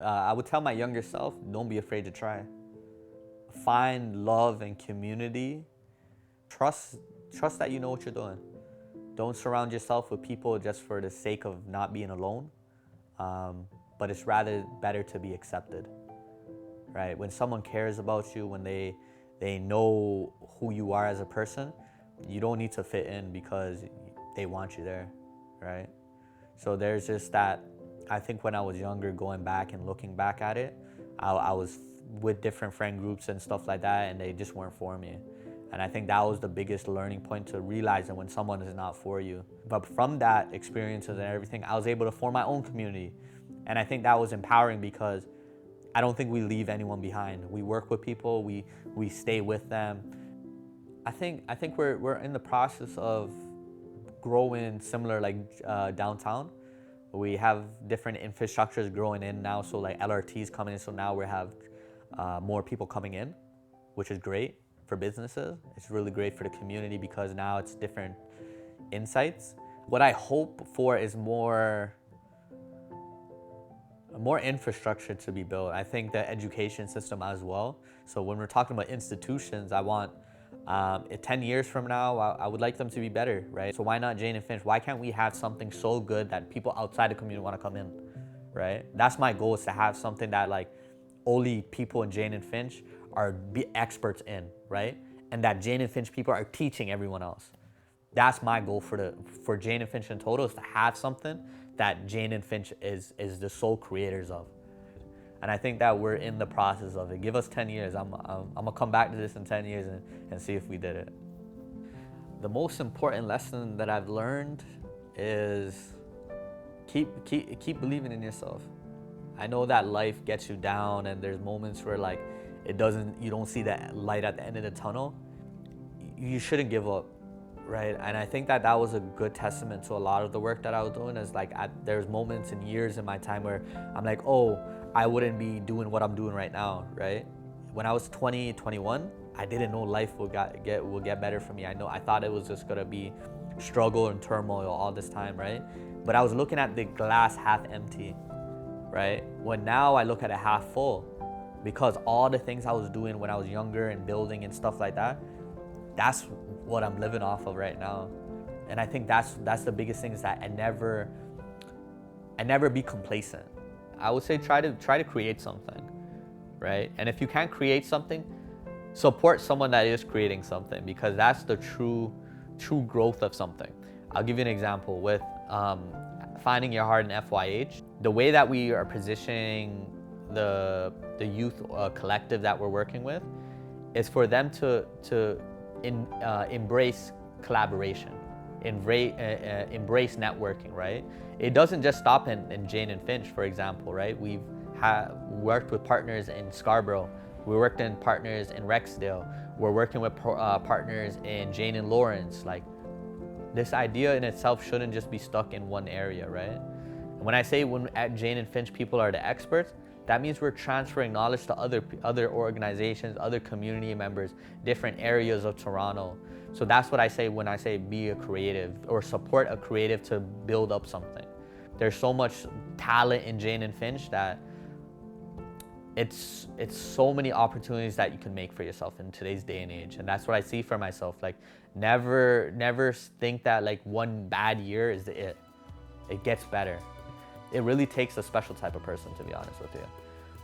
I would tell my younger self, don't be afraid to try. Find love and community. Trust that you know what you're doing. Don't surround yourself with people just for the sake of not being alone. But it's rather better to be accepted, right? When someone cares about you, when they know who you are as a person, you don't need to fit in because they want you there, right? So there's just that. I think when I was younger, going back and looking back at it, I was with different friend groups and stuff like that, and they just weren't for me. And I think that was the biggest learning point, to realize that when someone is not for you. But from that experiences and everything, I was able to form my own community. And I think that was empowering because I don't think we leave anyone behind. We work with people, we stay with them. I think we're in the process of growing similar like downtown. We have different infrastructures growing in now, so like LRTs coming in, so now we have more people coming in, which is great for businesses. It's really great for the community because now it's different insights. What I hope for is more infrastructure to be built. I think the education system as well. So when we're talking about institutions, I want 10 years from now, I would like them to be better, right? So why not Jane and Finch? Why can't we have something so good that people outside the community want to come in, right? That's my goal, is to have something that like only people in Jane and Finch are experts in, right? And that Jane and Finch people are teaching everyone else. That's my goal for Jane and Finch in total, is to have something that Jane and Finch is the sole creators of. And I think that we're in the process of it. Give us 10 years. I'm gonna come back to this in 10 years and see if we did it. The most important lesson that I've learned is keep believing in yourself. I know that life gets you down and there's moments where like you don't see that light at the end of the tunnel. You shouldn't give up, right? And I think that was a good testament to a lot of the work that I was doing. Is like there's moments and years in my time where I'm like, oh, I wouldn't be doing what I'm doing right now, right? When I was 20, 21, I didn't know life will get better for me. I thought it was just gonna be struggle and turmoil all this time, right? But I was looking at the glass half empty, right? When now I look at it half full, because all the things I was doing when I was younger and building and stuff like that, that's what I'm living off of right now. And I think that's the biggest thing, is that I never be complacent. I would say try to create something, right? And if you can't create something, support someone that is creating something, because that's the true growth of something. I'll give you an example with Finding Your Heart in FYH. The way that we are positioning the youth collective that we're working with is for them to embrace collaboration, embrace networking, right? It doesn't just stop in Jane and Finch, for example, right? We've worked with partners in Scarborough. We worked in partners in Rexdale. We're working with partners in Jane and Lawrence. Like, this idea in itself shouldn't just be stuck in one area, right? And when I say at Jane and Finch people are the experts, that means we're transferring knowledge to other organizations, other community members, different areas of Toronto. So that's what I say when I say be a creative, or support a creative to build up something. There's so much talent in Jane and Finch that it's so many opportunities that you can make for yourself in today's day and age. And that's what I see for myself. Like, never think that like one bad year is it. It gets better. It really takes a special type of person, to be honest with you.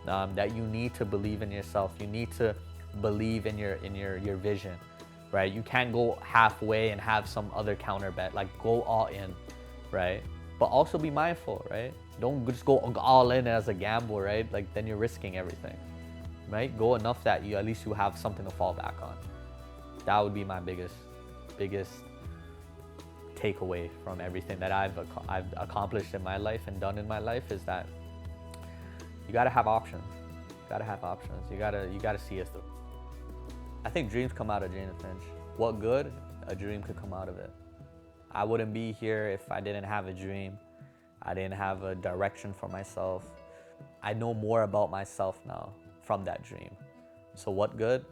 That you need to believe in yourself. You need to believe in your vision, right? You can't go halfway and have some other counter bet. Like, go all in, right? But also be mindful, right? Don't just go all in as a gamble, right? Like, then you're risking everything, right? Go enough that you at least you have something to fall back on. That would be my biggest takeaway from everything that I've accomplished in my life and done in my life, is that you gotta have options. You gotta see it through. I think dreams come out of Jane and Finch. What good? A dream could come out of it. I wouldn't be here if I didn't have a dream. I didn't have a direction for myself. I know more about myself now from that dream. So what good?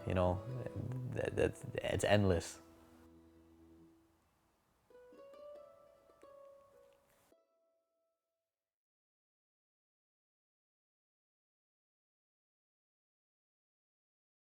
You know, it's endless.